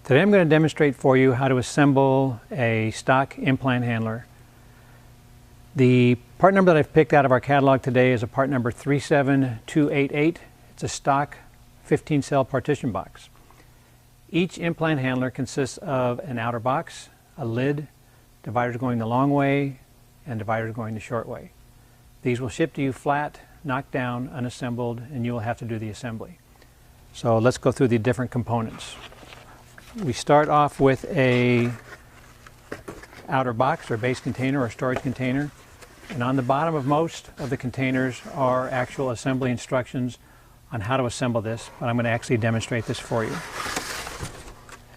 Today I'm going to demonstrate for you how to assemble a stock implant handler. The part number that I've picked out of our catalog today is a part number 37288. It's a stock 15-cell partition box. Each implant handler consists of an outer box, a lid, dividers going the long way, and dividers going the short way. These will ship to you flat, knocked down, unassembled, and you will have to do the assembly. So let's go through the different components. We start off with a outer box or base container or storage container, and on the bottom of most of the containers are actual assembly instructions on how to assemble this, but I'm going to actually demonstrate this for you.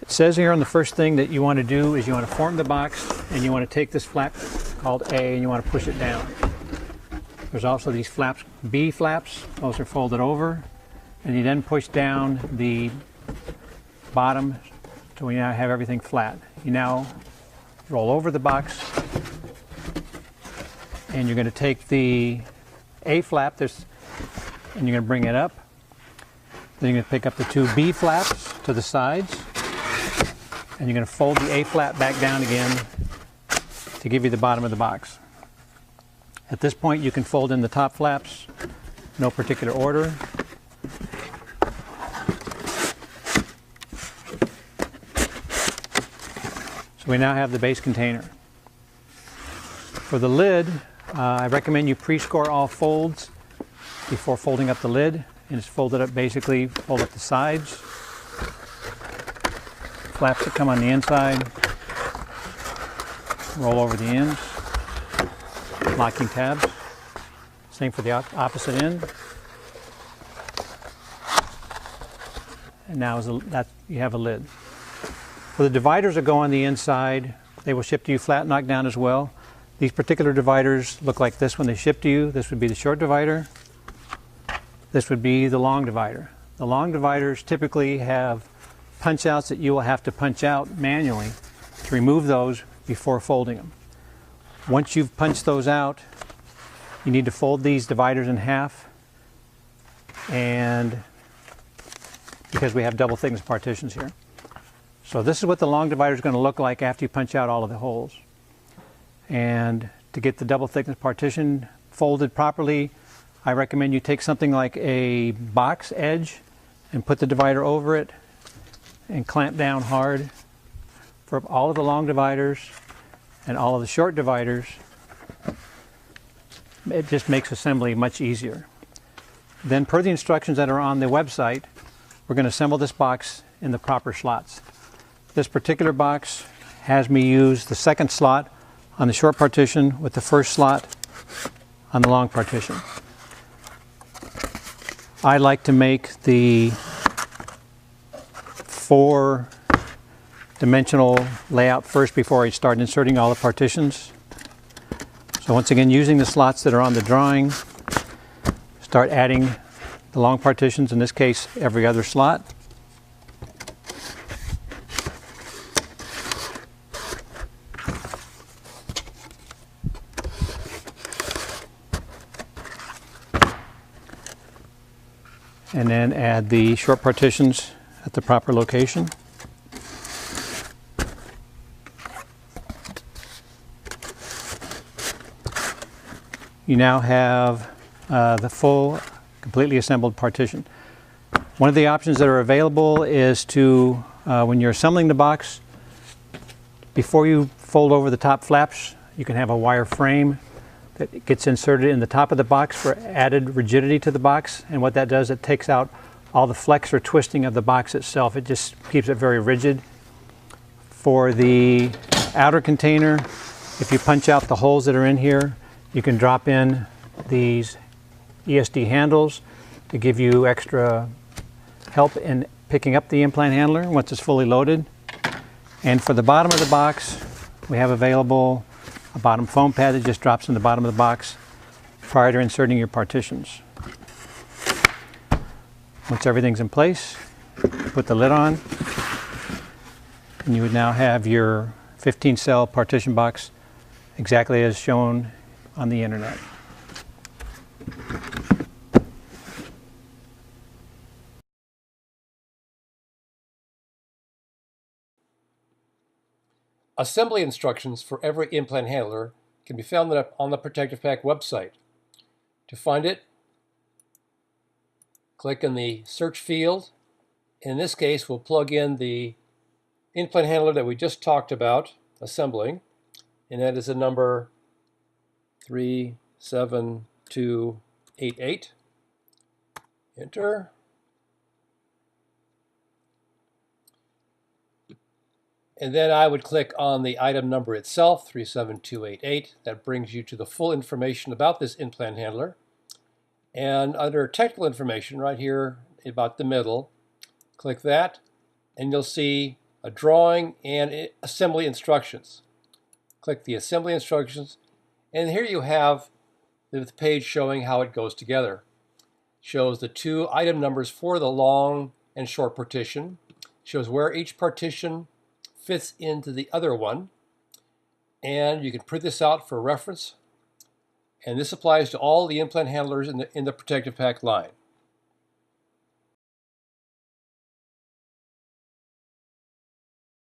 It says here on the first thing that you want to do is you want to form the box, and you want to take this flap called A and you want to push it down. There's also these flaps, B flaps, those are folded over, and you then push down the bottom so we now have everything flat. You now roll over the box, and you're going to take the A flap and you're going to bring it up. Then you're going to pick up the two B flaps to the sides, and you're going to fold the A flap back down again to give you the bottom of the box. At this point you can fold in the top flaps, no particular order. So we now have the base container. For the lid, I recommend you pre-score all folds before folding up the lid, and it's folded up basically, fold up the sides, flaps that come on the inside, roll over the ends, locking tabs. Same for the opposite end. And now you have a lid. For the dividers that go on the inside, they will ship to you flat knocked down as well. These particular dividers look like this when they ship to you. This would be the short divider. This would be the long divider. The long dividers typically have punch outs that you will have to punch out manually to remove those before folding them. Once you've punched those out, you need to fold these dividers in half, and because we have double thickness partitions here. So this is what the long divider is going to look like after you punch out all of the holes. And to get the double thickness partition folded properly, I recommend you take something like a box edge and put the divider over it and clamp down hard for all of the long dividers and all of the short dividers. It just makes assembly much easier. Then, per the instructions that are on the website, we're going to assemble this box in the proper slots. This particular box has me use the second slot on the short partition with the first slot on the long partition. I like to make the 4-dimensional layout first before I start inserting all the partitions. So once again, using the slots that are on the drawing, start adding the long partitions, in this case every other slot. And then add the short partitions at the proper location. You now have the full, completely assembled partition. One of the options that are available is to, when you're assembling the box, before you fold over the top flaps, you can have a wire frame that gets inserted in the top of the box for added rigidity to the box. And what that does, it takes out all the flex or twisting of the box itself. It just keeps it very rigid. For the outer container, if you punch out the holes that are in here, you can drop in these ESD handles to give you extra help in picking up the implant handler once it's fully loaded. And for the bottom of the box, we have available a bottom foam pad that just drops in the bottom of the box prior to inserting your partitions. Once everything's in place, put the lid on, and you would now have your 15-cell partition box exactly as shown on the internet. Assembly instructions for every implant handler can be found on the Protective Pack website. To find it, click in the search field. In this case, we'll plug in the implant handler that we just talked about assembling, and that is the number 37288. Enter. And then I would click on the item number itself, 37288. That brings you to the full information about this implant handler. And under technical information, right here about the middle, click that, and you'll see a drawing and assembly instructions. Click the assembly instructions, and here you have the page showing how it goes together. Shows the two item numbers for the long and short partition, shows where each partition fits into the other one, and you can print this out for reference. And this applies to all the implant handlers in the Protective Pack line.